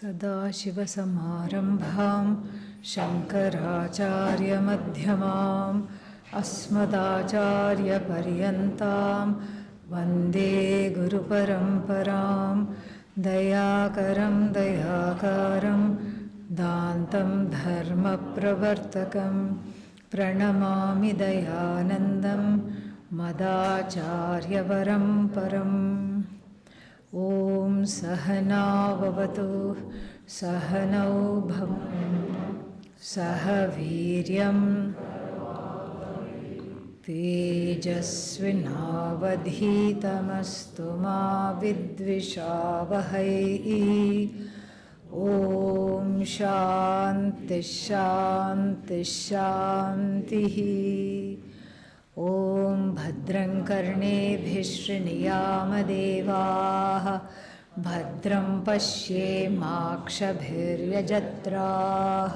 सदाशिवसमारम्भां शङ्कराचार्यमध्यमाम् अस्मदाचार्यपर्यन्तां वन्दे गुरुपरम्परां दयाकरं दयाकारं दान्तं धर्मप्रवर्तकं प्रणमामि दयानन्दं मदाचार्यवरं परम्। ॐ सहना भवतु सहनौ सह वीर्यं तेजस्विनावधीतमस्तु मा विद्विषावहै। ॐ शान्ति शान्ति शान्तिः। ॐ भद्रं कर्णेभिः शृणुयामदेवाः भद्रं पश्येमाक्षभिर्यजत्राः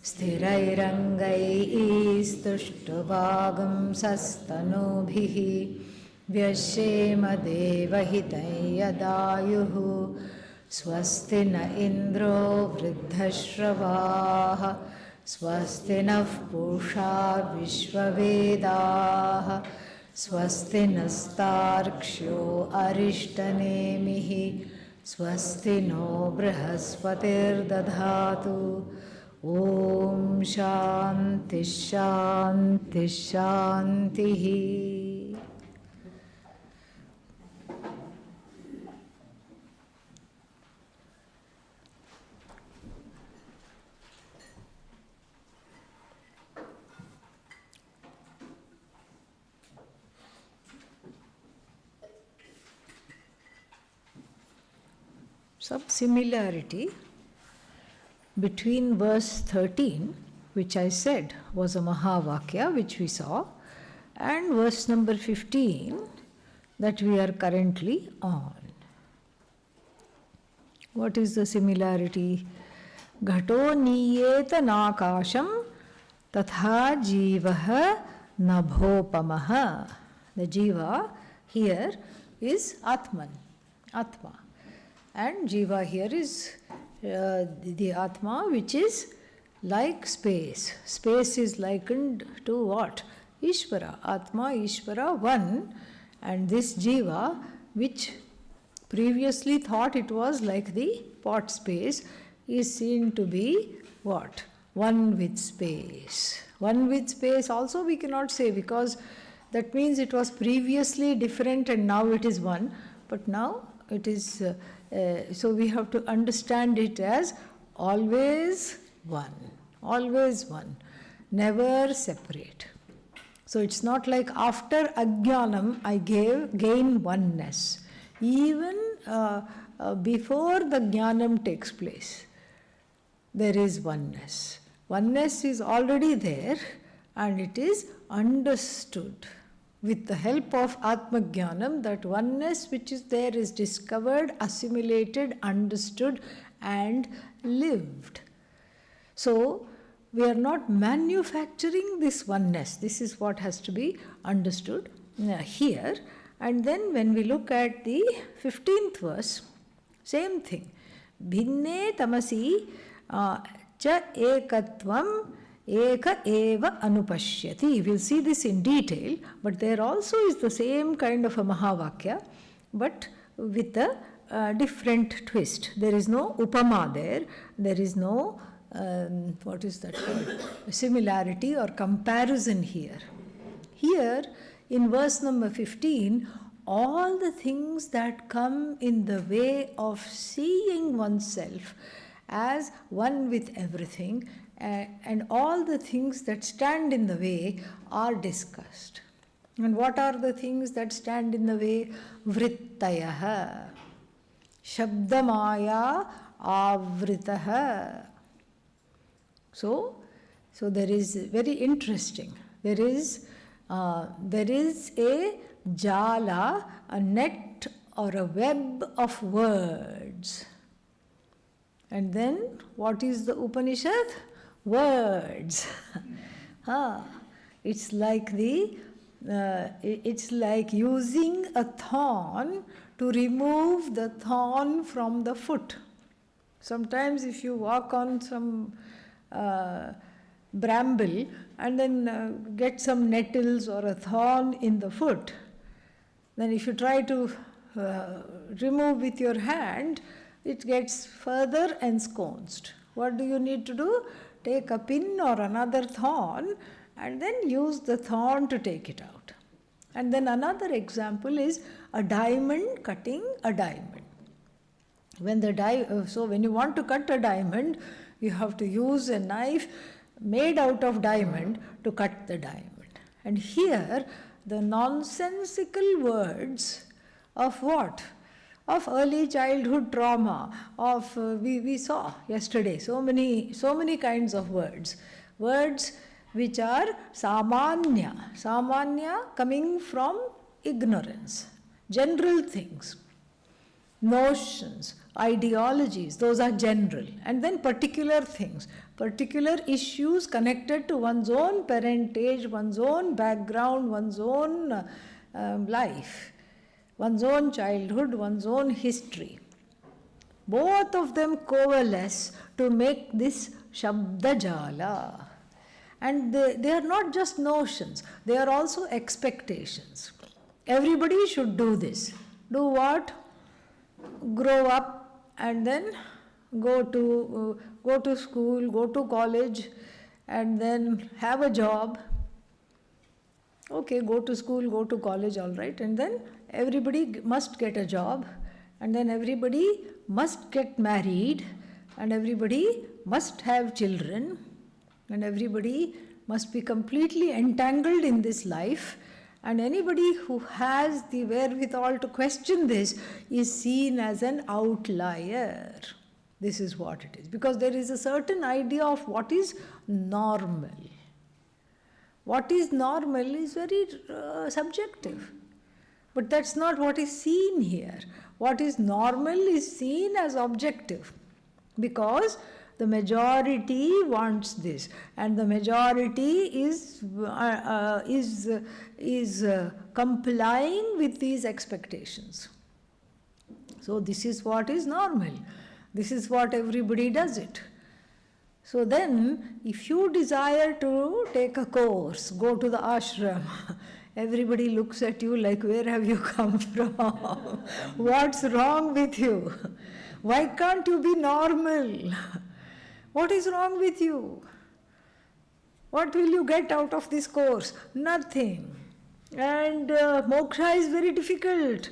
स्थिरैरङ्गैस्तुष्टुवागुंसस्तनूभिः व्यशेमदेवहितं यदायुः। स्वस्ति न इन्द्रो वृद्धश्रवाः स्वस्ति नः पूषा विश्ववेदाः स्वस्ति नस्तार्क्ष्यो अरिष्टनेमिः स्वस्ति नो बृहस्पतिर्दधातु। ॐ शान्ति शान्ति शान्तिः। Some similarity between verse 13, which I said was a Mahavakya, which we saw, and verse number 15 that we are currently on. What is the similarity? Ghato niyeta nakasham tatha jivaha nabhopamaha. The jiva here is Atman, Atma. And Jiva here is the Atma, which is like space. Space is likened to what? Ishvara. Atma, Ishvara, one. And this Jiva, which previously thought it was like the pot space, is seen to be what? One with space. One with space also we cannot say, because that means it was previously different and now it is one. But now it is, so we have to understand it as always one, never separate. So it's not like after ajnanam I gain oneness. Even before the jnanam takes place, there is oneness. Oneness is already there and it is understood. With the help of Atma Jnanam, that oneness which is there is discovered, assimilated, understood and lived. So, we are not manufacturing this oneness. This is what has to be understood here. And then when we look at the 15th verse, same thing. Bhinne tamasi cha ekatvam Eka eva anupashyati. We'll see this in detail, but there also is the same kind of a Mahavakya, but with a different twist. There is no upama there. There is no, what is that called? Similarity or comparison here. Here, in verse number 15, all the things that come in the way of seeing oneself as one with everything, and all the things that stand in the way are discussed. And what are the things that stand in the way? Vrittayaha, Shabdamaya Avritaha. So there is very interesting. There is a jala, a net or a web of words. And then what is the Upanishad? Words. It's like using a thorn to remove the thorn from the foot. Sometimes if you walk on some bramble and then get some nettles or a thorn in the foot, then if you try to remove with your hand, it gets further ensconced. What do you need to do? Take a pin or another thorn and then use the thorn to take it out. And then another example is a diamond cutting a diamond. So when you want to cut a diamond, you have to use a knife made out of diamond to cut the diamond. And here, the nonsensical words of what? Of early childhood trauma, of we saw yesterday so many kinds of words which are samanya coming from ignorance, general things, notions, ideologies, those are general, and then particular things, particular issues connected to one's own parentage, one's own background, one's own life, one's own childhood, one's own history. Both of them coalesce to make this Shabdajala. And they are not just notions, they are also expectations. Everybody should do this. Do what? Grow up and then go to school, go to college, and then have a job. Okay, go to school, go to college, all right. And then everybody must get a job, and then everybody must get married, and everybody must have children, and everybody must be completely entangled in this life. And anybody who has the wherewithal to question this is seen as an outlier. This is what it is. Because there is a certain idea of what is normal. What is normal is very subjective. But that's not what is seen here. What is normal is seen as objective. Because the majority wants this, and the majority is complying with these expectations. So this is what is normal. This is what everybody does it. So then, if you desire to take a course, go to the ashram, everybody looks at you like, where have you come from? What's wrong with you? Why can't you be normal? What is wrong with you? What will you get out of this course? Nothing. And moksha is very difficult.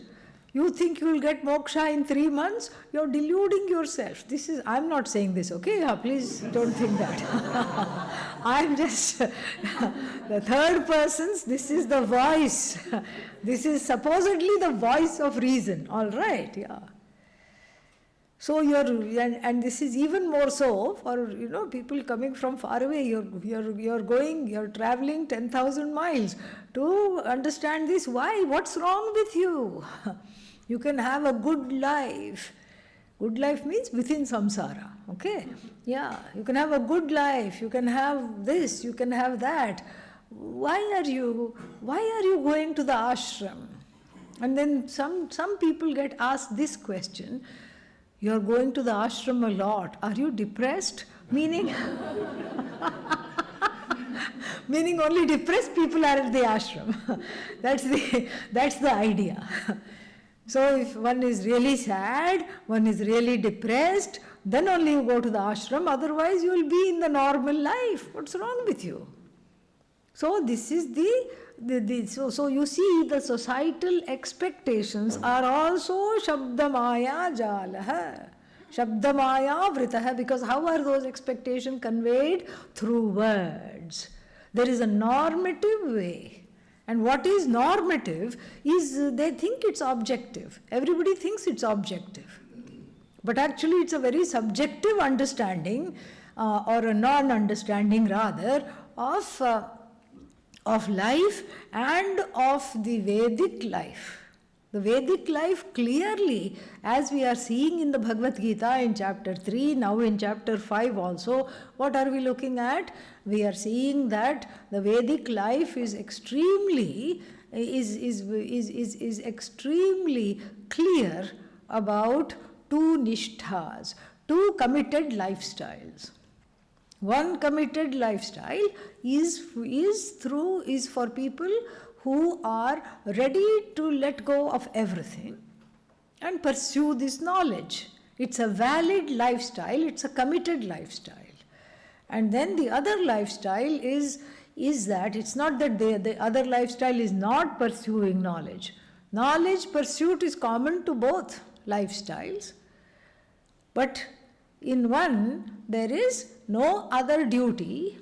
You think you will get moksha in 3 months? You are deluding yourself. I'm not saying this, okay? Yeah, please don't think that. I'm just the third person's, this is the voice. This is supposedly the voice of reason, all right? Yeah. So and this is even more so for people coming from far away. You're traveling 10,000 miles to understand this. Why? What's wrong with you? You can have a good life. Good life means within samsara. Okay? Yeah. You can have a good life. You can have this. You can have that. Why are you going to the ashram? And then some people get asked this question. You are going to the ashram a lot. Are you depressed? Meaning only depressed people are at the ashram. That's the idea. So if one is really sad, one is really depressed, then only you go to the ashram. Otherwise, you will be in the normal life. What's wrong with you? So this is so you see, the societal expectations are also Shabdamaya Jalaha, Shabdamaya Vritaha, because how are those expectations conveyed? Through words. There is a normative way. And what is normative is they think it's objective. Everybody thinks it's objective. But actually it's a very subjective understanding or a non-understanding rather of life and of the Vedic life. The Vedic life clearly, as we are seeing in the Bhagavad Gita in chapter 3, now in chapter 5 also, what are we looking at? We are seeing that the Vedic life is extremely extremely clear about two nishthas, 2 committed lifestyles. One committed lifestyle is for people who are ready to let go of everything and pursue this knowledge. It's a valid lifestyle, it's a committed lifestyle. And then the other lifestyle is that it's not that the other lifestyle is not pursuing knowledge. Knowledge pursuit is common to both lifestyles, but in one there is no other duty,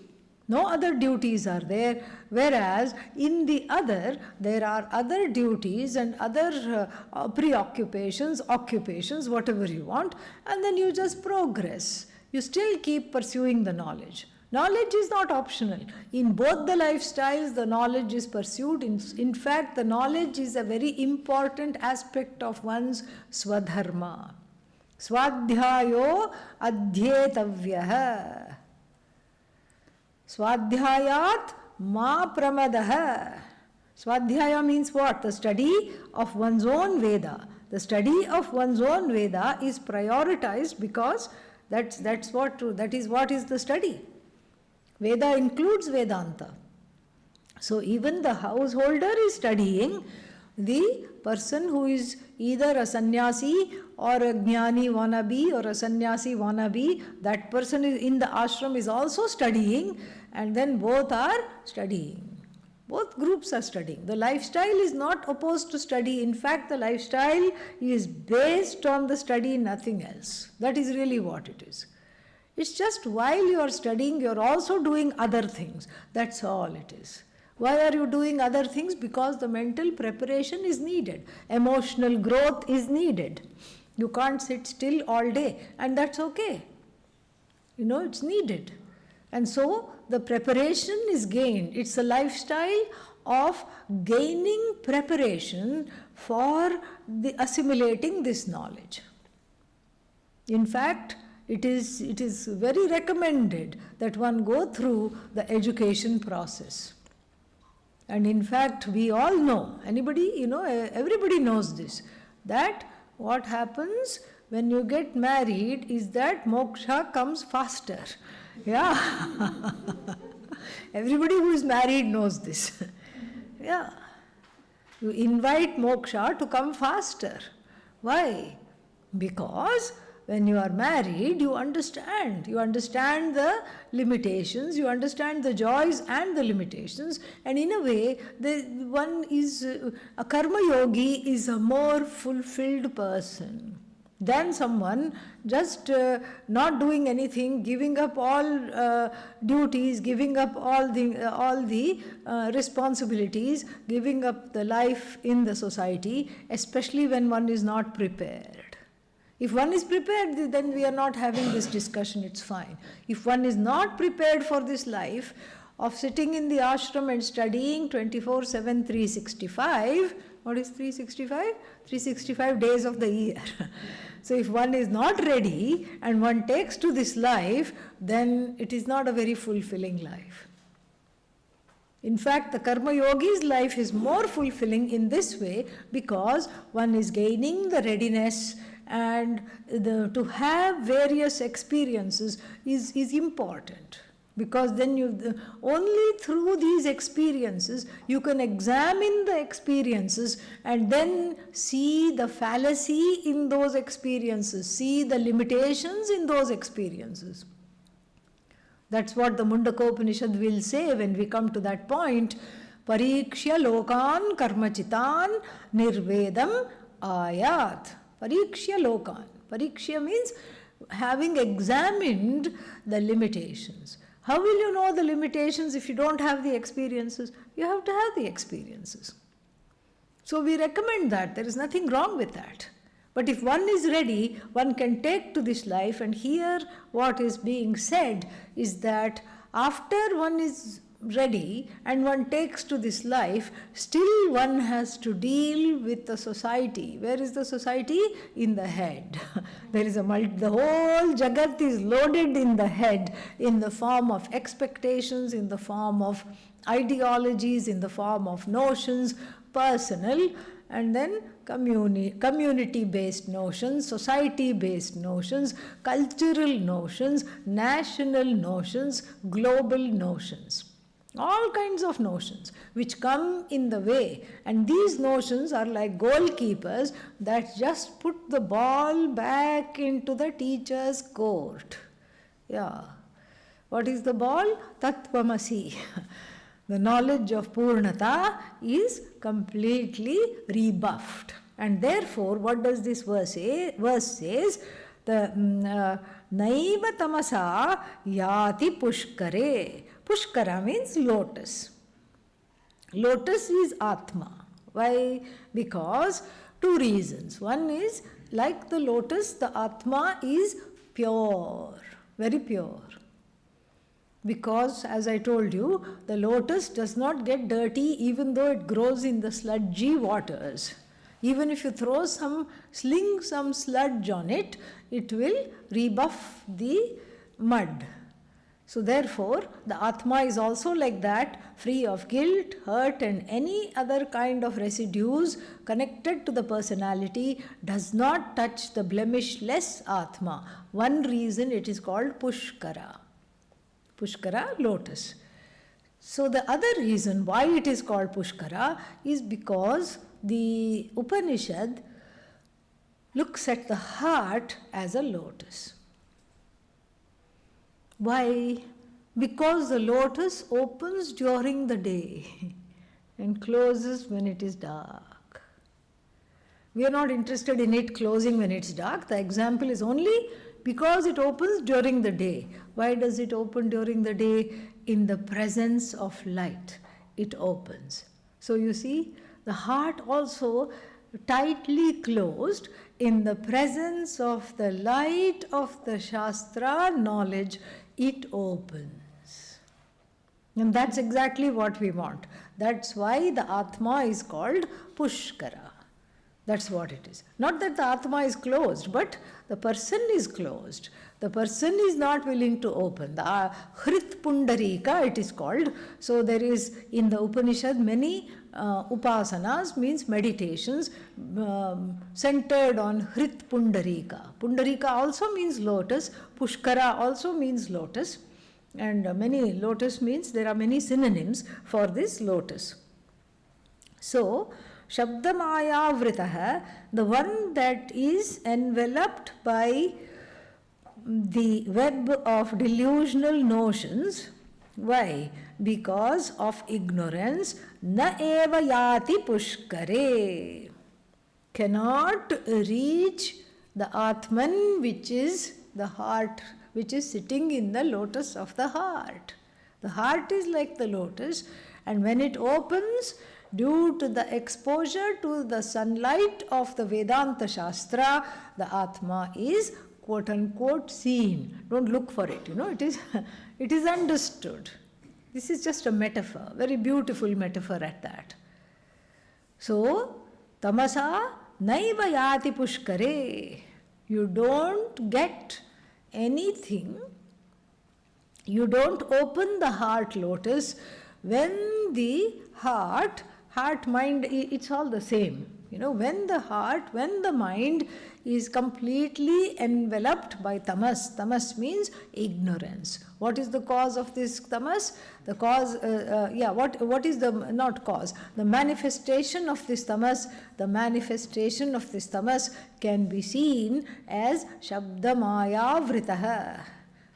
no other duties are there, whereas in the other there are other duties and other preoccupations, occupations, whatever you want, and then you just progress. You still keep pursuing the knowledge. Knowledge is not optional. In both the lifestyles, the knowledge is pursued. In fact, the knowledge is a very important aspect of one's swadharma. Swadhyayo adhyetavyah. Swadhyayat ma pramadah. Swadhyaya means what? The study of one's own Veda. The study of one's own Veda is prioritized because that is what is the study. Veda includes Vedanta. So even the householder is studying. The person who is either a sannyasi or a jnani wannabe or a sannyasi wannabe, that person is in the ashram is also studying, and then both are studying. Both groups are studying. The lifestyle is not opposed to study. In fact, the lifestyle is based on the study, nothing else. That is really what it is. It's just while you are studying, you are also doing other things. That's all it is. Why are you doing other things? Because the mental preparation is needed. Emotional growth is needed. You can't sit still all day, and that's okay. It's needed. And so the preparation is gained. It's a lifestyle of gaining preparation for the assimilating this knowledge. In fact, it is very recommended that one go through the education process. And in fact, we all know, everybody knows this, that what happens when you get married is that moksha comes faster. Yeah. Everybody who is married knows this. Yeah. You invite moksha to come faster. Why? Because when you are married, you understand. You understand the limitations, you understand the joys and the limitations, and in a way, a karma yogi is a more fulfilled person than someone just not doing anything, giving up all duties, giving up all the responsibilities, giving up the life in the society, especially when one is not prepared. If one is prepared, then we are not having this discussion, it's fine. If one is not prepared for this life of sitting in the ashram and studying 24/7, 365, what is 365? 365 days of the year. So if one is not ready and one takes to this life, then it is not a very fulfilling life. In fact, the karma yogi's life is more fulfilling in this way because one is gaining the readiness, and to have various experiences is important, because then only through these experiences you can examine the experiences and then see the fallacy in those experiences, see the limitations in those experiences. That's what the Mundaka Upanishad will say when we come to that point. Parikshya lokan karmachitan nirvedam ayat. Parikshya lokan. Parikshya means having examined the limitations. How will you know the limitations if you don't have the experiences? You have to have the experiences. So we recommend that. There is nothing wrong with that. But if one is ready, one can take to this life, and here what is being said is that after one is ready and one takes to this life, still one has to deal with the society. Where is the society? In the head. There is the whole Jagat is loaded in the head, in the form of expectations, in the form of ideologies, in the form of notions, personal, and then community-based notions, society-based notions, cultural notions, national notions, global notions. All kinds of notions which come in the way, and these notions are like goalkeepers that just put the ball back into the teacher's court. Yeah. What is the ball? Tattvamasi. The knowledge of Purnata is completely rebuffed. And therefore, what does this verse say? Verse says, the Naiva Tamasa Yati Pushkare. Pushkara means lotus. Lotus is Atma. Why? Because two reasons. One is, like the lotus, the Atma is pure, very pure. Because, as I told you, the lotus does not get dirty even though it grows in the sludgy waters. Even if you sling some sludge on it, it will rebuff the mud. So therefore, the Atma is also like that, free of guilt, hurt and any other kind of residues connected to the personality, does not touch the blemishless Atma. One reason it is called Pushkara. Pushkara, lotus. So the other reason why it is called Pushkara is because the Upanishad looks at the heart as a lotus. Why? Because the lotus opens during the day and closes when it is dark. We are not interested in it closing when it's dark. The example is only because it opens during the day. Why does it open during the day? In the presence of light, it opens. So you see, the heart also tightly closed in the presence of the light of the Shastra knowledge, it opens. And that's exactly what we want. That's why the Atma is called Pushkara. That's what it is. Not that the Atma is closed, but the person is closed. The person is not willing to open. The Hrit Pundarika it is called. So there is in the Upanishad many upasanas, means meditations centered on Hrit Pundarika. Pundarika also means lotus. Pushkara also means lotus. And many lotus means there are many synonyms for this lotus. So, Shabdamaya Vritaha, the one that is enveloped by the web of delusional notions. Why? Because of ignorance. Na eva yati pushkare. Cannot reach the Atman, which is the heart, which is sitting in the lotus of the heart. The heart is like the lotus, and when it opens, due to the exposure to the sunlight of the Vedanta Shastra, the Atma is quote unquote seen. Don't look for it, it is understood. This is just a metaphor, very beautiful metaphor at that. So, tamasa naiva yati pushkare. You don't get anything, you don't open the heart lotus when the heart, mind, it's all the same. When the heart, when the mind is completely enveloped by tamas. Tamas means ignorance. What is the cause of this tamas? The cause, what is the, not cause, the manifestation of this tamas? The manifestation of this tamas can be seen as Shabdamaya Vritaha.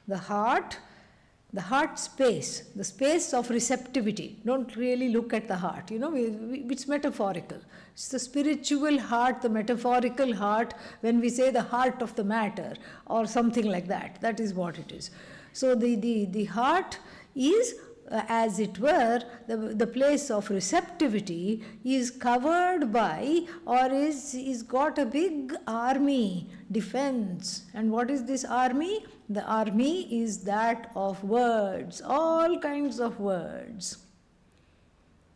The heart space, the space of receptivity. Don't really look at the heart, it's metaphorical. It's the spiritual heart, the metaphorical heart, when we say the heart of the matter or something like that. That is what it is. So the heart is, as it were, the place of receptivity is covered by, or is got a big army, defense. And what is this army? The army is that of words, all kinds of words.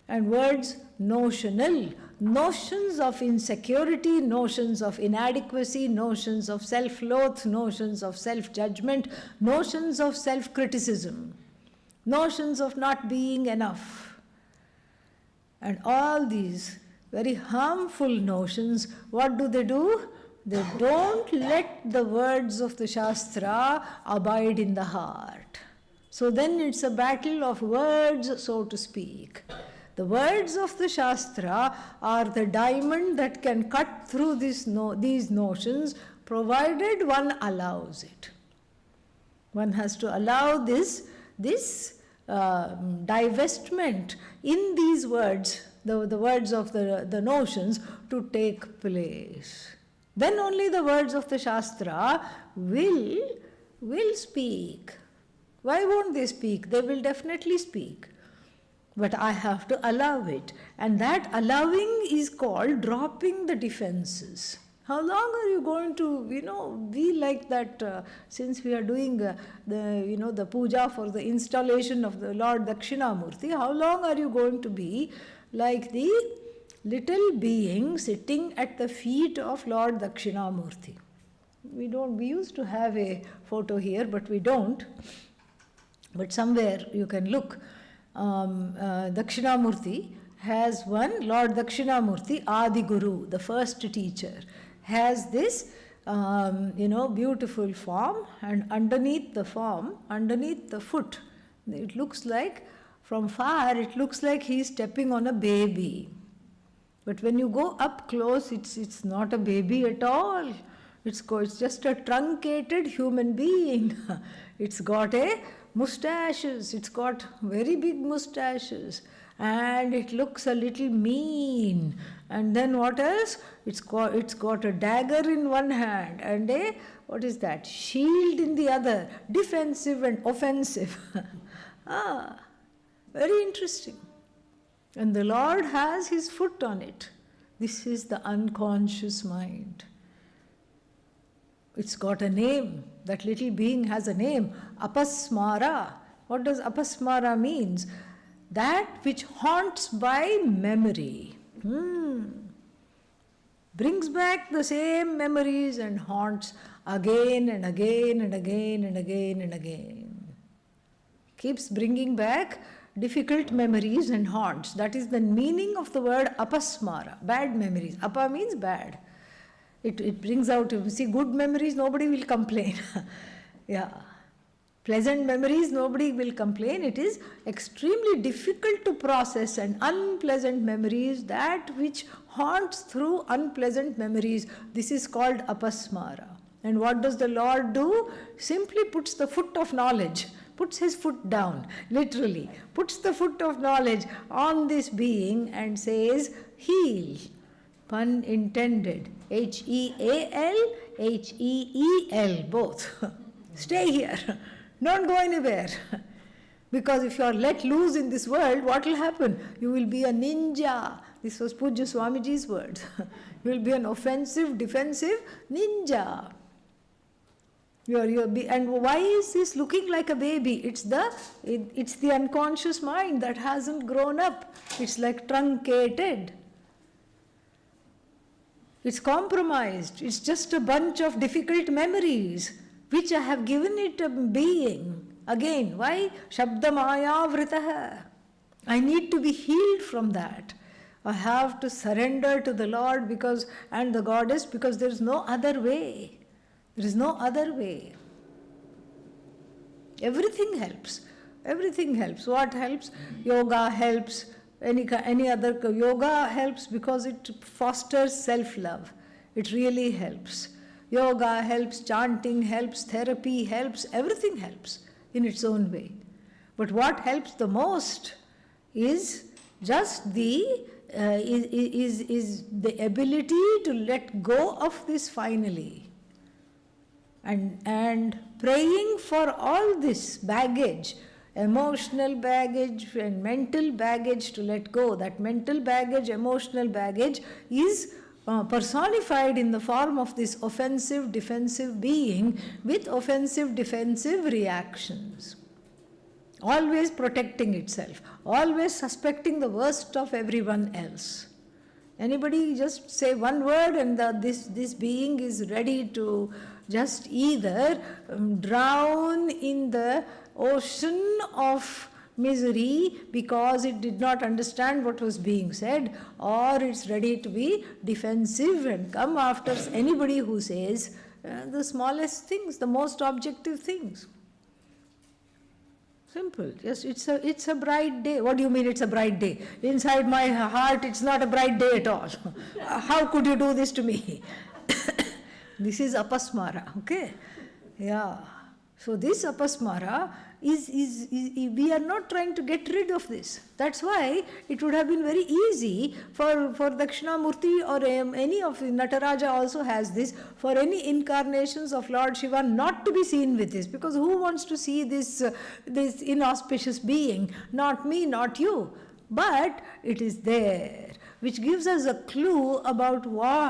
And words notional, notions of insecurity, notions of inadequacy, notions of self-loath, notions of self-judgment, notions of self-criticism, notions of not being enough. And all these very harmful notions, what do? They don't let the words of the Shastra abide in the heart. So then it's a battle of words, so to speak. The words of the Shastra are the diamond that can cut through these notions, provided one allows it. One has to allow this divestment in these words, the words of the notions, to take place. Then only the words of the Shastra will speak. Why won't they speak? They will definitely speak. But I have to allow it. And that allowing is called dropping the defenses. How long are you going to, be like that, since we are doing the puja for the installation of the Lord Dakshinamurti, how long are you going to be like the little being sitting at the feet of Lord Dakshinamurti? We used to have a photo here, but we don't. But somewhere you can look. Dakshinamurti has one, Lord Dakshinamurti, Adi Guru, the first teacher, has this, beautiful form, and underneath the form, underneath the foot, it looks like, from far, it looks like he's stepping on a baby. But when you go up close, it's not a baby at all. It's just a truncated human being. It's got mustaches. It's got very big mustaches. And it looks a little mean. And then what else? It's got a dagger in one hand and what is that? Shield in the other. Defensive and offensive. Very interesting. And the Lord has his foot on it. This is the unconscious mind. It's got a name. That little being has a name. Apasmara. What does apasmara means? That which haunts by memory. Brings back the same memories and haunts again and again and again and again and again. Keeps bringing back difficult memories and haunts. That is the meaning of the word apasmara, bad memories. Apa means bad. It brings out, see, good memories, nobody will complain. Yeah. Pleasant memories, nobody will complain. It is extremely difficult to process, and unpleasant memories, that which haunts through unpleasant memories, this is called apasmara. And what does the Lord do? Simply puts the foot of knowledge, puts his foot down, literally, puts the foot of knowledge on this being and says, heal. Pun intended. H-E-A-L, H-E-E-L, both. Stay here. Don't go anywhere. Because if you are let loose in this world, what will happen? You will be a ninja. This was Pujya Swamiji's words. You will be an offensive, defensive ninja. And why is this looking like a baby? It's the unconscious mind that hasn't grown up. It's like truncated. It's compromised. It's just a bunch of difficult memories which I have given it a being. Again, why? Shabda maya vritaha. I need to be healed from that. I have to surrender to the Lord and the Goddess, because there is no other way. There is no other way. Everything helps. Everything helps. What helps? Yoga helps. Any other yoga helps because it fosters self-love. It really helps. Yoga helps, chanting helps, therapy helps, everything helps in its own way. But what helps the most is just the ability to let go of this finally. And praying for all this baggage, emotional baggage and mental baggage, to let go. That mental baggage, emotional baggage is personified in the form of this offensive, defensive being with offensive, defensive reactions. Always protecting itself, always suspecting the worst of everyone else. Anybody just say one word and this being is ready to just either drown in the ocean of misery because it did not understand what was being said, or it's ready to be defensive and come after anybody who says the smallest things, the most objective things. Simple. Just it's a bright day. What do you mean it's a bright day? Inside my heart it's not a bright day at all. How could you do this to me? This is apasmara, okay? Yeah. So this apasmara is we are not trying to get rid of this. That's why it would have been very easy for Dakshinamurti or any of Nataraja also has this, for any incarnations of Lord Shiva not to be seen with this, because who wants to see this inauspicious being? Not me, not you. But it is there, which gives us a clue about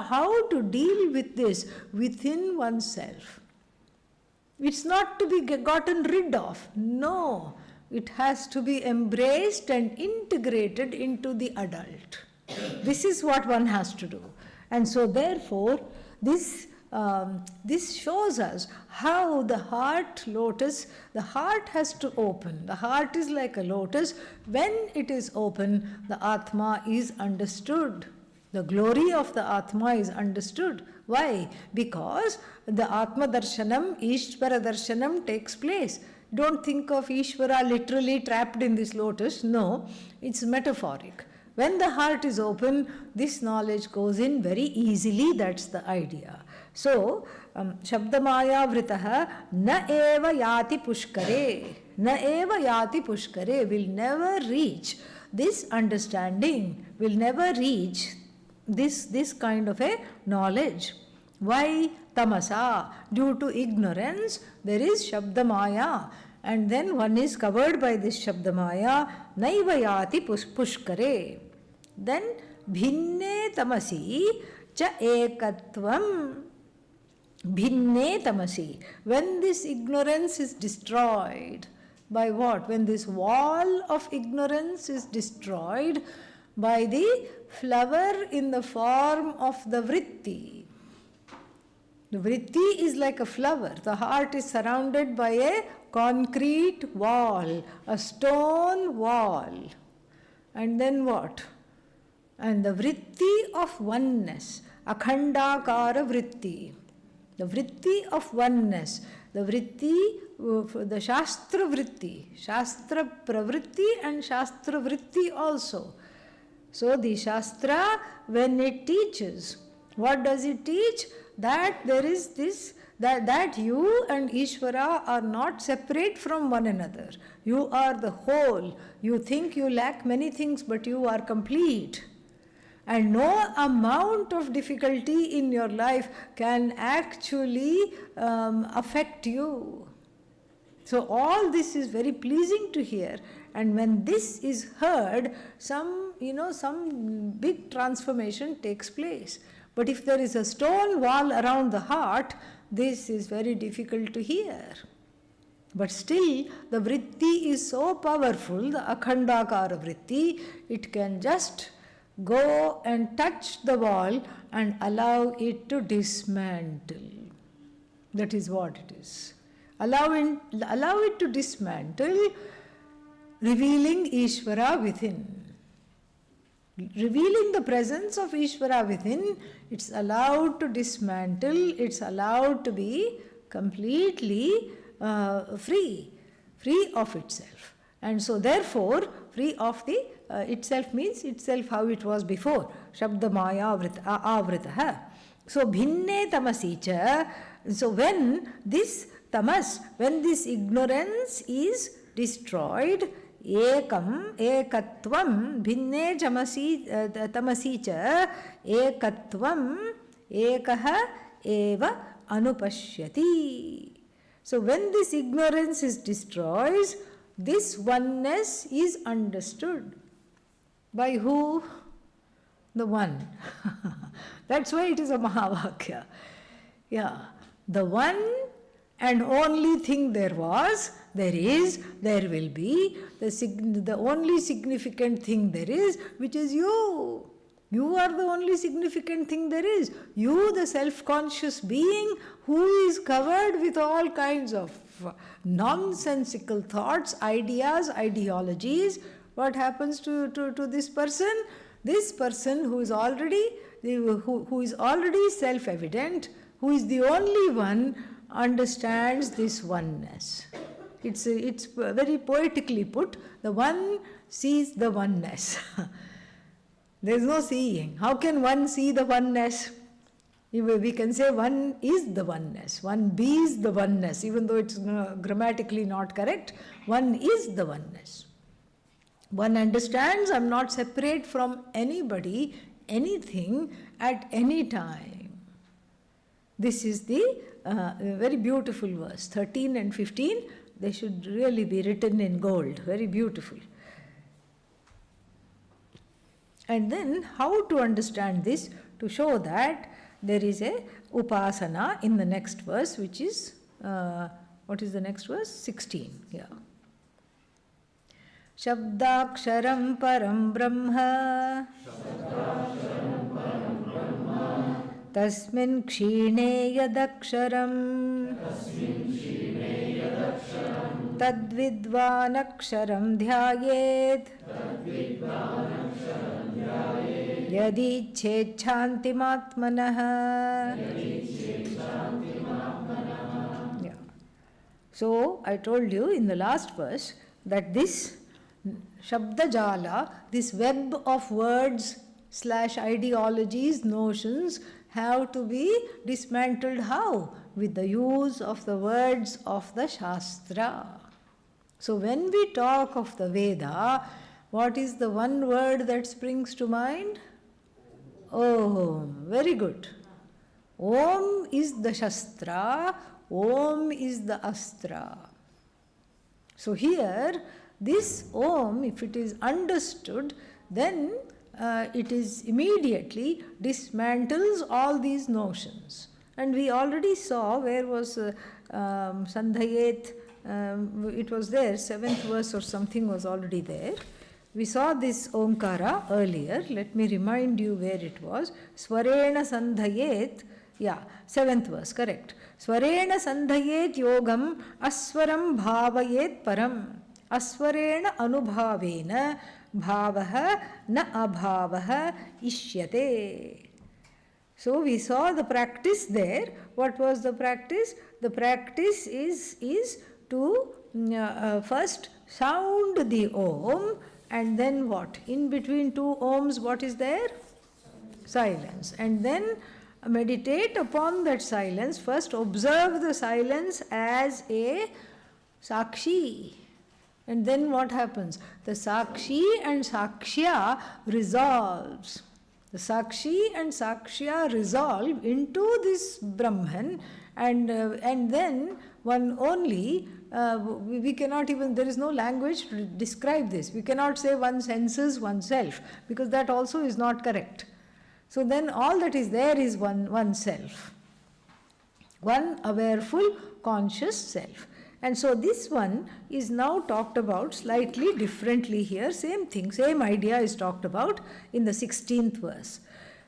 how to deal with this within oneself. It's not to be gotten rid of. No, it has to be embraced and integrated into the adult. This is what one has to do. And so therefore, this shows us how the heart lotus, the heart has to open. The heart is like a lotus. When it is open, the Atma is understood. The glory of the Atma is understood. Why? Because the Atma Darshanam, Ishvara Darshanam takes place. Don't think of Ishvara literally trapped in this lotus. No, it's metaphoric. When the heart is open, this knowledge goes in very easily. That's the idea. So, Shabdamaya Vritaha na eva yati pushkare. Na eva yati pushkare will never reach this understanding, will never reach this kind of a knowledge. Why? Tamasa. Due to ignorance, there is Shabdamaya. And then one is covered by this Shabdamaya. Naivayati pushkare. Then bhinne tamasi cha ekatvam. Bhinne tamasi. When this ignorance is destroyed, by what? When this wall of ignorance is destroyed by the flower in the form of the vritti. The vritti is like a flower. The heart is surrounded by a concrete wall, a stone wall. And then what? And the vritti of oneness, akhandakara vritti. The vritti of oneness, the vritti, the shastra vritti, shastra pravritti and shastra vritti also. So the Shastra, when it teaches, what does it teach? That there is this, that you and Ishvara are not separate from one another. You are the whole. You think you lack many things, but you are complete. And no amount of difficulty in your life can actually affect you. So all this is very pleasing to hear. And when this is heard, some big transformation takes place. But if there is a stone wall around the heart, this is very difficult to hear. But still, the vritti is so powerful, the akhandakara vritti, it can just go and touch the wall and allow it to dismantle. That is what it is. Allow it to dismantle, revealing Ishvara within. Revealing the presence of Ishvara within, it's allowed to dismantle, it's allowed to be completely free of itself. And so therefore, free of the itself means itself how it was before. Shabdamaya avritaha. So bhinne tamasicha. So when this tamas, when this ignorance is destroyed, ekam, ekatvam, bhinne tamasi cha, ekatvam, ekaha eva anupashyati. So when this ignorance is destroyed, this oneness is understood. By who? The one. That's why it is a Mahavakya. Yeah. The one and only thing there was, there is, there will be, the only significant thing there is, which is you. You are the only significant thing there is. You, the self-conscious being who is covered with all kinds of nonsensical thoughts, ideas, ideologies, what happens to this person? This person who is already self-evident, who is the only one, understands this oneness. It's very poetically put. The one sees the oneness. There is no seeing. How can one see the oneness? We can say one is the oneness. One bees the oneness, even though it's grammatically not correct. One is the oneness. One understands I'm not separate from anybody, anything, at any time. This is the very beautiful verse. 13 and 15, they should really be written in gold. Very beautiful. And then how to understand this? To show that there is a upasana in the next verse, which is, what is the next verse? 16. Yeah. Shabdaksharam param brahma tasmin kshine yadaksharam tadvidvanaksharam dhyayet yadi chechantimatmanah. Yeah. So I told you in the last verse that this Shabdajala, this web of words / ideologies, notions, have to be dismantled. How? With the use of the words of the Shastra. So when we talk of the Veda, what is the one word that springs to mind? Om. Very good. Om is the Shastra, Om is the Astra. So here, this Om, if it is understood, then it is immediately dismantles all these notions. And we already saw where was Sandhayet, it was there, 7th verse or something was already there. We saw this Omkara earlier. Let me remind you where it was. Swarena Sandhayet, 7th verse, correct. Swarena Sandhayet yogam aswaram bhavayet param. Aswarena anubhavena bhavaha na abhavaha ishyate. So we saw the practice there. What was the practice? The practice is to first sound the Om, and then what? In between two Oms, what is there? Silence. And then meditate upon that silence. First observe the silence as a Sakshi. And then what happens? The Sakshi and Sakshya resolves. The Sakshi and Sakshya resolve into this Brahman, and then one only, we cannot even, there is no language to describe this. We cannot say one senses oneself, because that also is not correct. So then all that is there is oneself. One awareful, conscious self. And so this one is now talked about slightly differently here. Same thing, same idea is talked about in the 16th verse.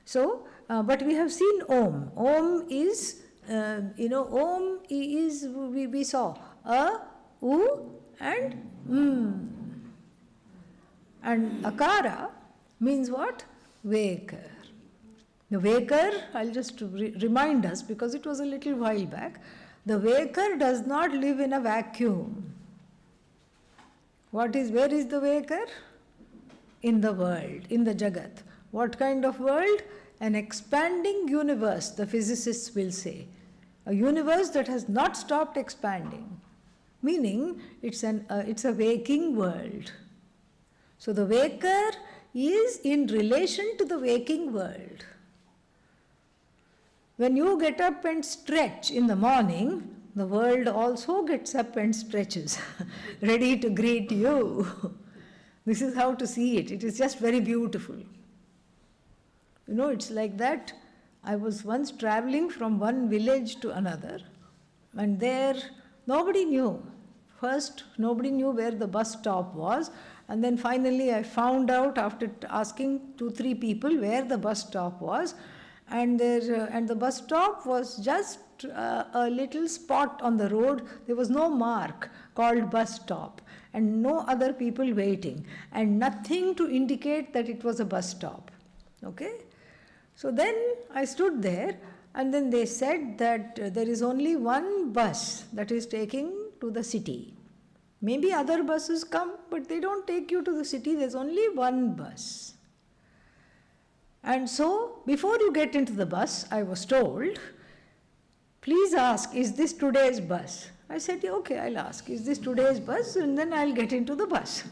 So, but we have seen Om. Om is, Om is, we saw A, U and And Akara means what? Waker. The waker, I'll just remind us because it was a little while back. The waker does not live in a vacuum. Where is the waker? In the world, in the Jagat. What kind of world? An expanding universe, the physicists will say. A universe that has not stopped expanding. Meaning, it's a waking world. So the waker is in relation to the waking world. When you get up and stretch in the morning, the world also gets up and stretches, ready to greet you. This is how to see it. It is just very beautiful. You know, it's like that. I was once traveling from one village to another, and there nobody knew. First, nobody knew where the bus stop was, and then finally I found out after asking 2-3 people where the bus stop was, and the bus stop was just a little spot on the road. There was no mark called bus stop and no other people waiting and nothing to indicate that it was a bus stop. Okay? So then I stood there, and then they said that there is only one bus that is taking to the city. Maybe other buses come, but they don't take you to the city. There's only one bus. And so, before you get into the bus, I was told, please ask, is this today's bus? I said, yeah, okay, I'll ask, is this today's bus? And then I'll get into the bus.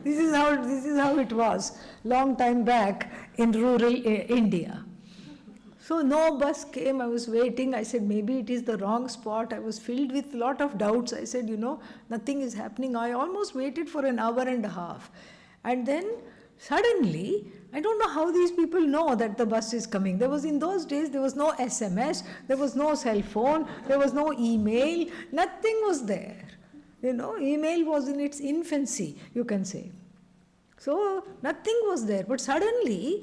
This is how it was long time back in rural India. So no bus came, I was waiting. I said, maybe it is the wrong spot. I was filled with a lot of doubts. I said, nothing is happening. I almost waited for an hour and a half. And then suddenly, I don't know how these people know that the bus is coming. In those days, there was no SMS, there was no cell phone, there was no email, nothing was there. Email was in its infancy, you can say. So, nothing was there. But suddenly,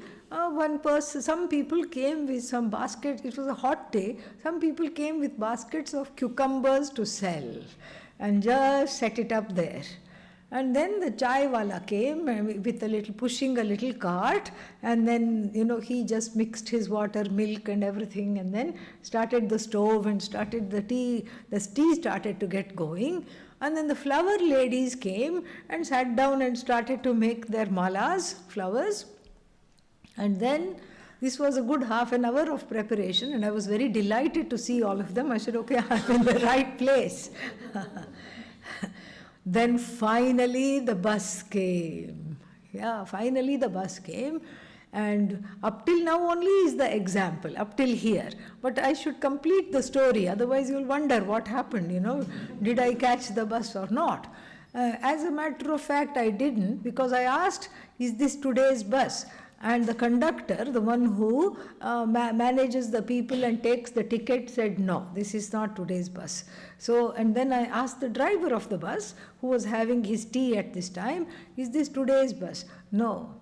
some people came with some baskets. It was a hot day. Some people came with baskets of cucumbers to sell and just set it up there. And then the chai wala came with pushing a little cart, and then, he just mixed his water, milk and everything, and then started the stove and started the tea. The tea started to get going. And then the flower ladies came and sat down and started to make their malas, flowers. And then this was a good half an hour of preparation, and I was very delighted to see all of them. I said, okay, I'm in the right place. Then finally the bus came. Yeah, finally the bus came. And up till now only is the example, up till here. But I should complete the story, otherwise you'll wonder what happened, Did I catch the bus or not? As a matter of fact, I didn't, because I asked, is this today's bus? And the conductor, the one who manages the people and takes the ticket, said, no, this is not today's bus. So, and then I asked the driver of the bus, who was having his tea at this time, is this today's bus? No.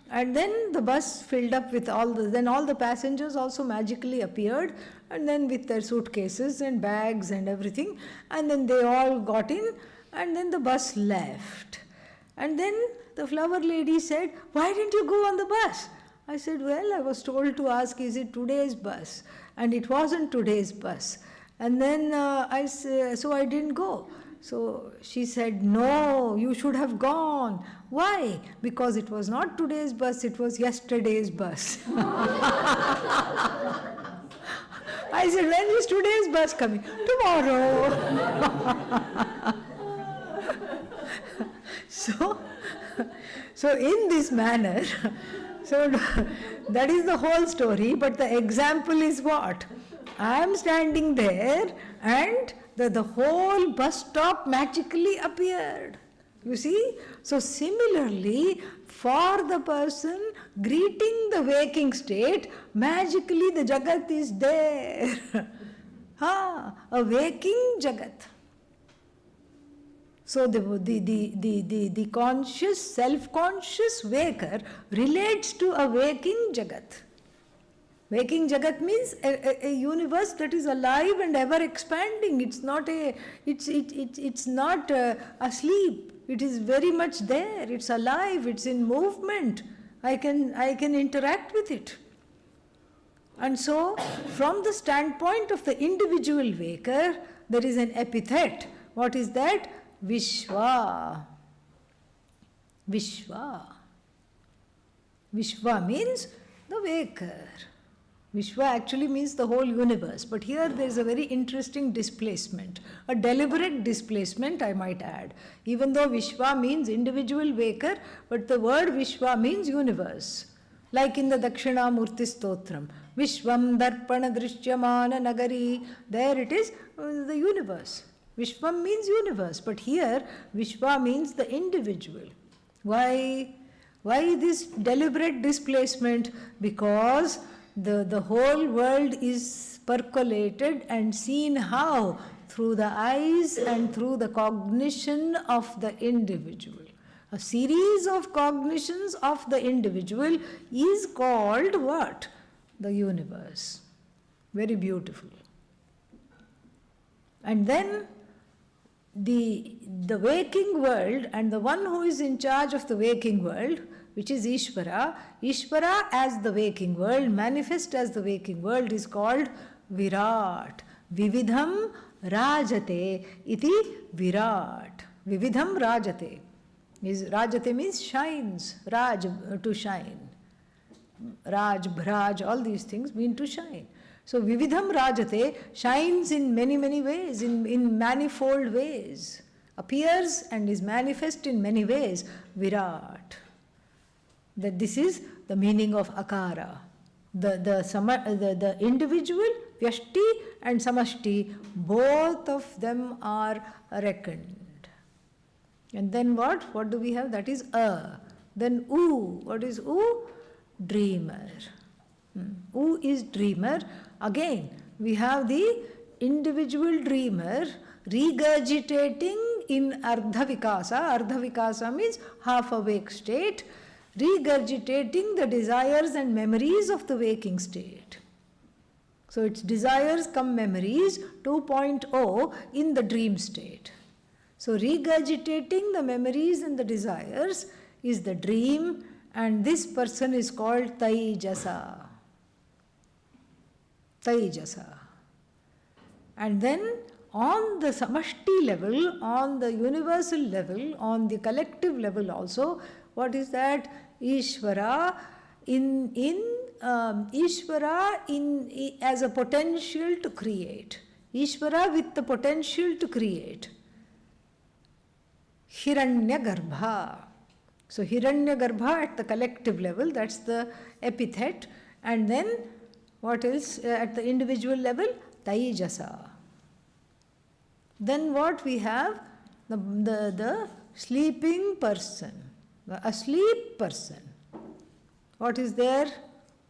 And then the bus filled up with all the passengers also magically appeared, and then with their suitcases and bags and everything, and then they all got in, and then the bus left. And then the flower lady said, why didn't you go on the bus? I said, well, I was told to ask, is it today's bus? And it wasn't today's bus. And then so I didn't go. So she said, no, you should have gone. Why? Because it was not today's bus, it was yesterday's bus. I said, when is today's bus coming? Tomorrow. So in this manner, so that is the whole story, but the example is what? I am standing there and the whole bus stop magically appeared. You see? So similarly, for the person greeting the waking state, magically the Jagat is there. A waking Jagat. So the conscious, self-conscious waker relates to a waking Jagat. Waking Jagat means a universe that is alive and ever expanding. It's not asleep. It is very much there. It's alive. It's in movement. I can interact with it. And so, from the standpoint of the individual waker, there is an epithet. What is that? Vishwa. Vishwa. Vishwa means the waker. Vishwa actually means the whole universe, but here there is a very interesting displacement, a deliberate displacement I might add. Even though Vishwa means individual waker, but the word Vishwa means universe. Like in the Dakshinamurti Stotram, Vishwam Darpana Drishyamana Nagari, there it is the universe. Vishwam means universe, but here Vishwa means the individual. Why this deliberate displacement? Because the whole world is percolated and seen how? Through the eyes and through the cognition of the individual. A series of cognitions of the individual is called what? The universe. Very beautiful. And then the waking world and the one who is in charge of the waking world, which is Ishvara, Ishvara as the waking world, manifest as the waking world, is called Virat. Vividham Rajate iti Virat. Vividham Rajate. Rajate means shines. Raj, to shine. Raj, Bhraj, all these things mean to shine. So Vividham Rajate shines in many, many ways, in manifold ways. Appears and is manifest in many ways. Virat. That this is the meaning of Akara. The individual, Vyashti and Samashti, both of them are reckoned. And then what? What do we have? That is A. Then U. What is U? Dreamer. U is dreamer. Again, we have the individual dreamer regurgitating in Ardhavikasa. Ardhavikasa means half awake state, regurgitating the desires and memories of the waking state. So it's desires come memories 2.0 in the dream state. So regurgitating the memories and the desires is the dream, and this person is called Taijasa. Taijasa. And then on the Samashti level, on the universal level, on the collective level also, what is that? Ishvara Ishvara as a potential to create. Ishvara with the potential to create. Hiranyagarbha. So Hiranyagarbha at the collective level, that's the epithet. And then what else at the individual level? Taijasa. Then what we have? The sleeping person, the asleep person. What is there?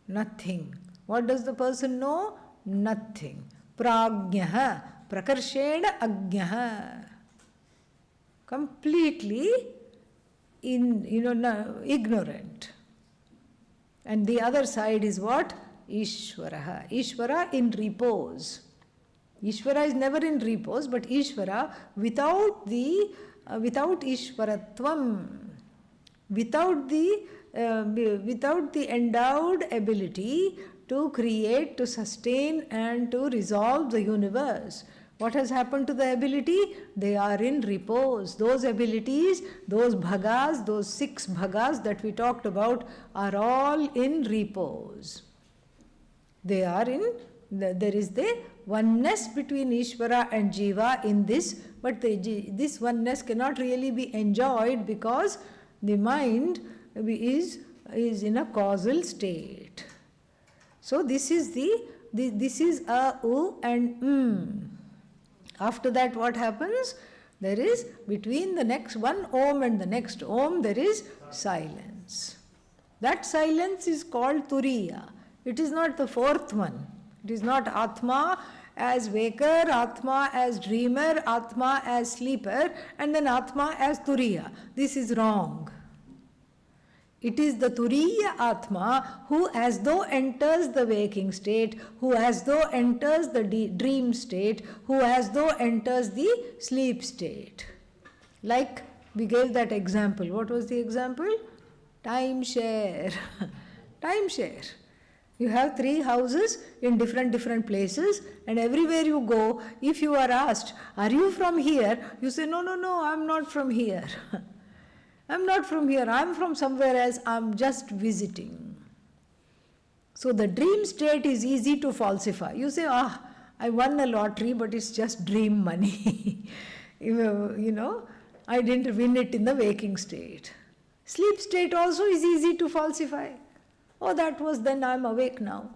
Nothing. What does the person know? Nothing. Pragyaha, prakarshena agyaha. Completely ignorant. And the other side is what? Ishvara. Ishvara in repose. Ishvara is never in repose, but Ishvara without Ishvaratvam, without the endowed ability to create, to sustain and to resolve the universe. What has happened to the ability? They are in repose. Those abilities, those bhagas, those 6 bhagas that we talked about are all in repose. They are in, there is the oneness between Ishvara and Jiva in this, but this oneness cannot really be enjoyed because the mind is in a causal state. So this is this is a U and After that what happens? There is between the next one Om and the next Om there is silence. That silence is called Turiya. It is not the 4th one. It is not Atma as waker, Atma as dreamer, Atma as sleeper, and then Atma as Turiya. This is wrong. It is the Turiya Atma who as though enters the waking state, who as though enters the dream state, who as though enters the sleep state. Like we gave that example. What was the example? Timeshare. Timeshare. You have 3 houses in different places, and everywhere you go, if you are asked, are you from here? You say, no, I'm not from here. I'm not from here, I'm from somewhere else, I'm just visiting. So the dream state is easy to falsify. You say, I won a lottery, but it's just dream money. I didn't win it in the waking state. Sleep state also is easy to falsify. Oh, that was then, I'm awake now.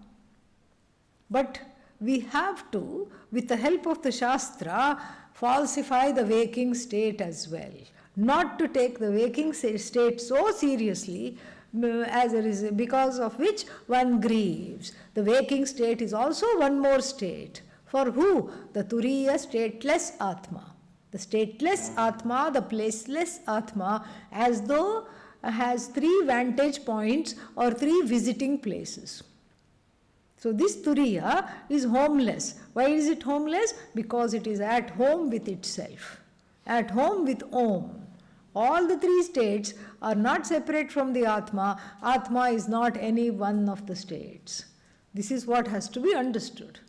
But we have to, with the help of the Shastra, falsify the waking state as well. Not to take the waking state so seriously, because of which one grieves. The waking state is also one more state. For who? The Turiya stateless Atma. The stateless Atma, the placeless Atma, as though has 3 vantage points or 3 visiting places. So this turiya is homeless. Why is it homeless? Because it is at home with itself, at home with Om. All the three states are not separate from the Atma. Atma is not any one of the states. This is what has to be understood.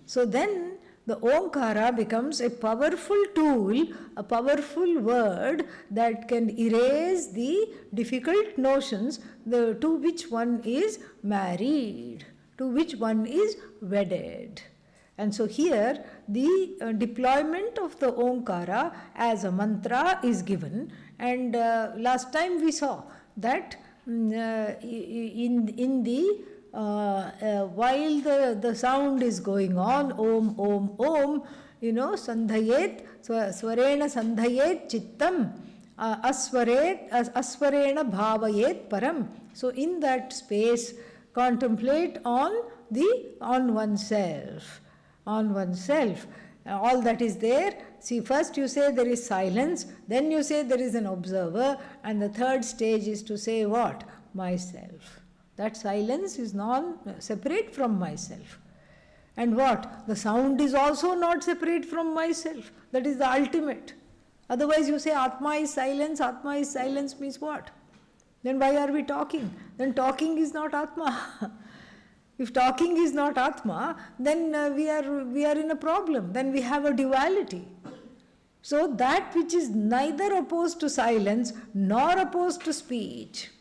So then the Omkara becomes a powerful tool, a powerful word that can erase the difficult notions to which one is married, to which one is wedded. And so here the deployment of the Omkara as a mantra is given, and last time we saw that in the while the sound is going on, Om, Om, Om, sandhayet, swarena sandhayet chittam, aswarena bhavayet param. So in that space, contemplate on oneself. On oneself. All that is there. See, first you say there is silence, then you say there is an observer, and the third stage is to say what? Myself. That silence is separate from myself. And what? The sound is also not separate from myself. That is the ultimate. Otherwise you say Atma is silence means what? Then why are we talking? Then talking is not Atma. If talking is not Atma, then we are in a problem. Then we have a duality. So that which is neither opposed to silence nor opposed to speech,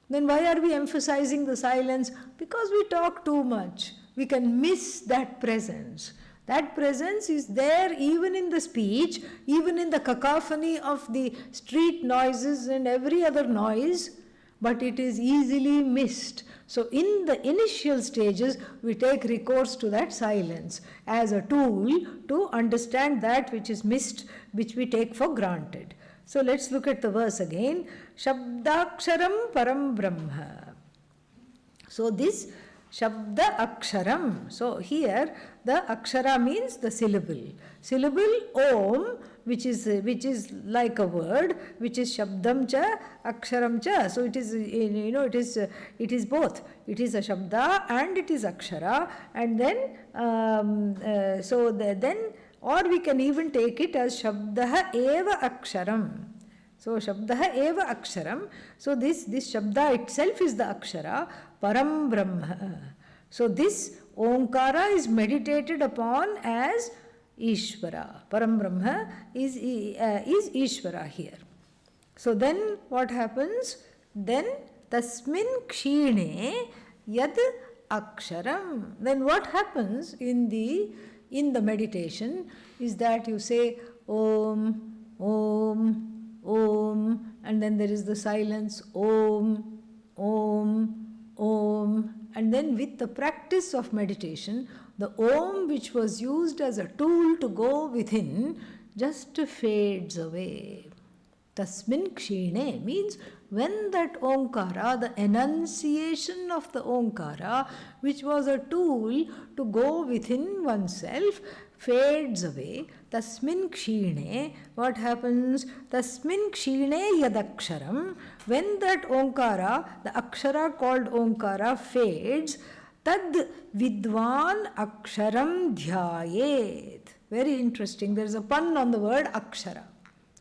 then why are we emphasizing the silence? Because we talk too much. We can miss that presence. That presence is there even in the speech, even in the cacophony of the street noises and every other noise, but it is easily missed. So in the initial stages, we take recourse to that silence as a tool to understand that which is missed, which we take for granted. So let's look at the verse again. Shabdaksharam param brahma. So this Shabda Aksharam. So here the Akshara means the syllable. Syllable Om, which is like a word, which is Shabdam cha, Aksharam cha. So it is, it is both. It is a Shabda and it is Akshara. And then, or we can even take it as Shabdaha eva Aksharam. So Shabdaha eva Aksharam. So this Shabda itself is the Akshara, Param Brahma. So this Omkara is meditated upon as Ishvara. Param Brahma is Ishvara here. So then what happens? Then Tasmin Kshine Yad Aksharam. Then what happens in the meditation is that you say Om, Om, Om, and then there is the silence Om, Om, Om, and then with the practice of meditation, the Om which was used as a tool to go within just fades away. Tasmin Kshine means when that Omkara, the enunciation of the Omkara, which was a tool to go within oneself, fades away. Tasmin Kshine, what happens? Tasmin Kshine Yadaksharam, when that Omkara, the Akshara called Omkara fades, Tad Vidwan Aksharam Dhyayet. Very interesting. There is a pun on the word Akshara.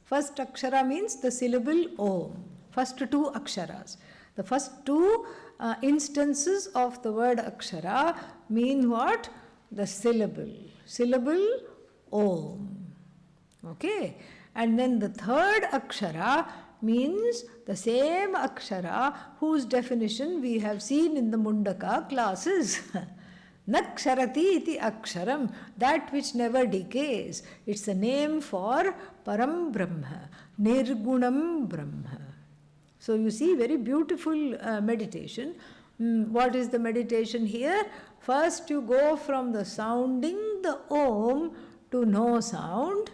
First Akshara means the syllable Om. First two Aksharas. The first two instances of the word Akshara mean what? The syllable. Syllable Om. Okay. And then the third Akshara means the same Akshara whose definition we have seen in the Mundaka classes. Naksharati iti Aksharam, that which never decays. It's a name for Param Brahma, Nirgunam Brahma. So you see, very beautiful meditation. What is the meditation here? First you go from the sounding the Om to no sound,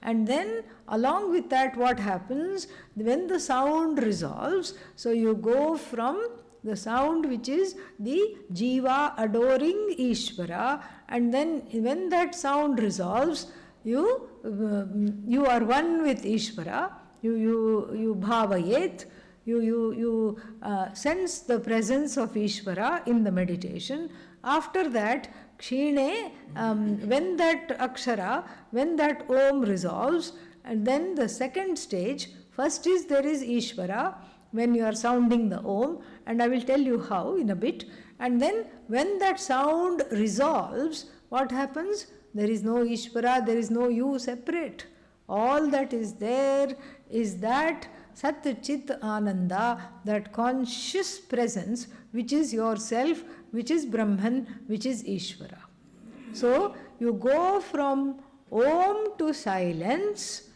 and then along with that what happens when the sound resolves? So you go from the sound which is the Jiva adoring Ishvara, and then when that sound resolves, you are one with Ishvara, you bhavayet, you sense the presence of Ishvara in the meditation. After that, Kshine, when that Akshara, when that Om resolves, and then the second stage, first is there is Ishvara, when you are sounding the Om, and I will tell you how in a bit. And then when that sound resolves, what happens? There is no Ishvara, there is no you separate. All that is there is that Sat Chit Ananda, that conscious presence, which is yourself, which is Brahman, which is Ishvara. So you go from Om to silence.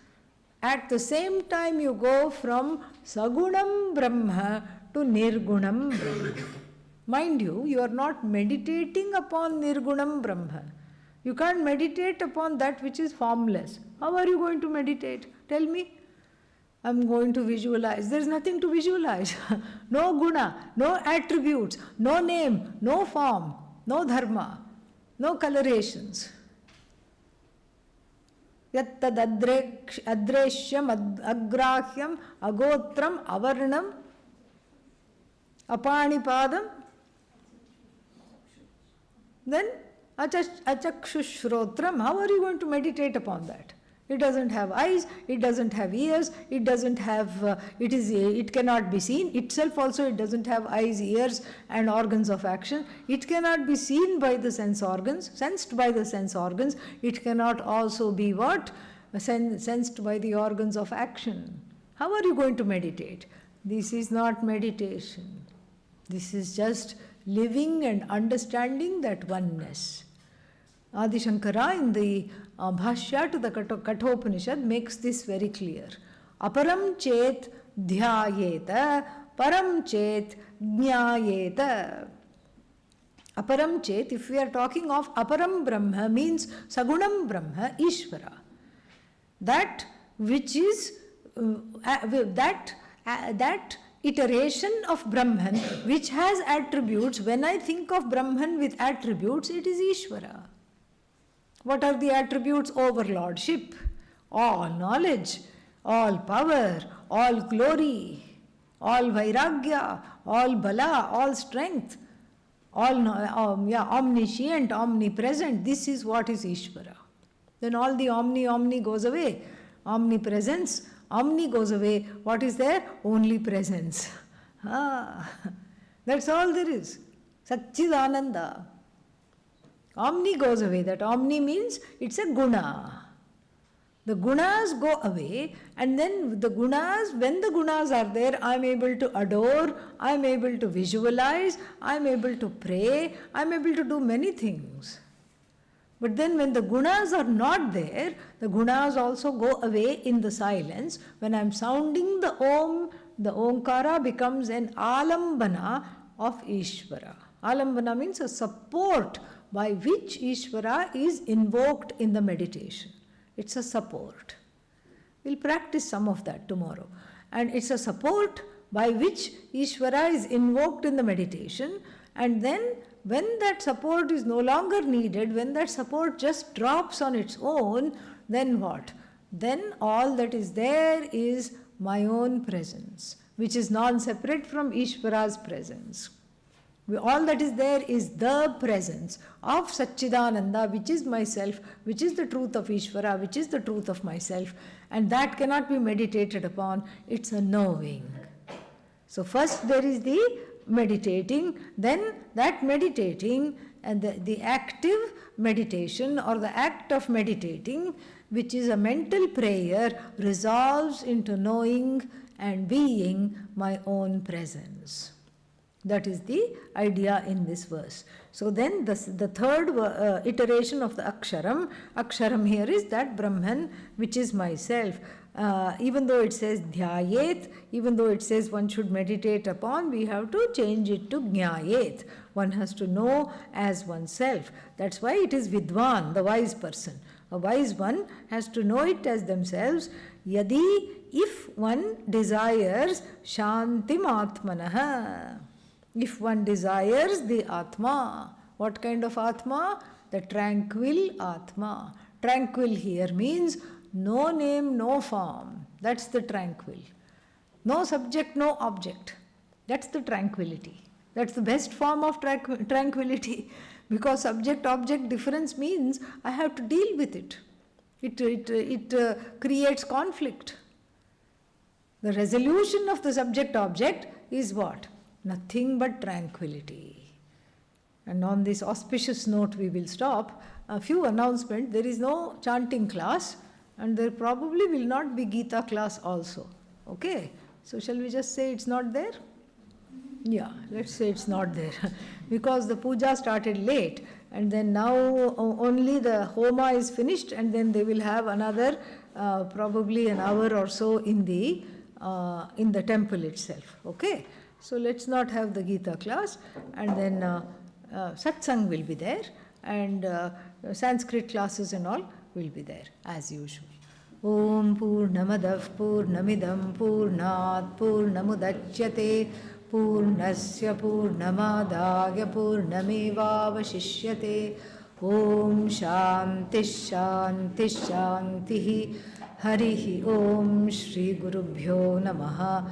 At the same time, you go from Sagunam Brahma to Nirgunam Brahma. Mind you, you are not meditating upon Nirgunam Brahma. You can't meditate upon that which is formless. How are you going to meditate? Tell me. I'm going to visualize. There's nothing to visualize. No guna, no attributes, no name, no form, no dharma, no colorations. Yattad adreshyam agrahyam agotram avarnam apanipadam. Then achakshushrodram. How are you going to meditate upon that? It doesn't have eyes, it doesn't have ears, it doesn't have, it cannot be seen. Itself also it doesn't have eyes, ears and organs of action. It cannot be seen by the sense organs, sensed by the sense organs. It cannot also be what? Sensed by the organs of action. How are you going to meditate? This is not meditation. This is just living and understanding that oneness. Adi Shankara in the Bhashya to the Kathopanishad makes this very clear. Aparam chet dhyayeta, param chet jnayeta. Aparam chet, if we are talking of Aparam Brahma, means Sagunam Brahma, Ishvara. That which is, that iteration of Brahman which has attributes. When I think of Brahman with attributes, it is Ishvara. What are the attributes? Overlordship, all knowledge, all power, all glory, all vairagya, all bala, all strength, all omniscient, omnipresent. This is what is Ishvara. Then all the omni goes away. Omnipresence, omni goes away. What is there? Only presence. That's all there is. Satchidananda. Omni goes away. That omni means it's a guna. The gunas go away, and then when the gunas are there, I'm able to adore, I'm able to visualize, I'm able to pray, I'm able to do many things. But then when the gunas are not there, the gunas also go away in the silence. When I'm sounding the Om, the Omkara becomes an alambana of Ishvara. Alambana means a support by which Ishvara is invoked in the meditation. It's a support. We'll practice some of that tomorrow. And it's a support by which Ishvara is invoked in the meditation. And then when that support is no longer needed, when that support just drops on its own, then what? Then all that is there is my own presence, which is non-separate from Ishvara's presence. All that is there is the presence of Satchidananda, which is myself, which is the truth of Ishvara, which is the truth of myself, and that cannot be meditated upon. It's a knowing. So first there is the meditating, then that meditating and the active meditation or the act of meditating, which is a mental prayer, resolves into knowing and being my own presence. That is the idea in this verse. So then the third iteration of the Aksharam here is that Brahman, which is myself. Even though it says Dhyayet, even though it says one should meditate upon, we have to change it to Jnayet. One has to know as oneself. That's why it is Vidwan, the wise person. A wise one has to know it as themselves. Yadi, if one desires Shantim Atmanaha. If one desires the Atma, what kind of Atma? The tranquil Atma. Tranquil here means no name, no form. That's the tranquil. No subject, no object. That's the tranquility. That's the best form of tranquility. Because subject-object difference means I have to deal with it. It creates conflict. The resolution of the subject-object is what? Nothing but tranquility. And on this auspicious note, we will stop. A few announcements. There is no chanting class, and there probably will not be Gita class also. Okay? So shall we just say it's not there? Yeah, let's say it's not there. Because the puja started late, and then now only the homa is finished, and then they will have another probably an hour or so in the temple itself. Okay? So let's not have the Gita class, and then satsang will be there, and Sanskrit classes and all will be there as usual. Om Purnamadav Purnamidam Purnat Purnamudachyate Purnasya Purnamadaya Purnamevavashishyate. Om Shanti Shanti Shanti Harihi Om Shri Gurubhyo Namaha.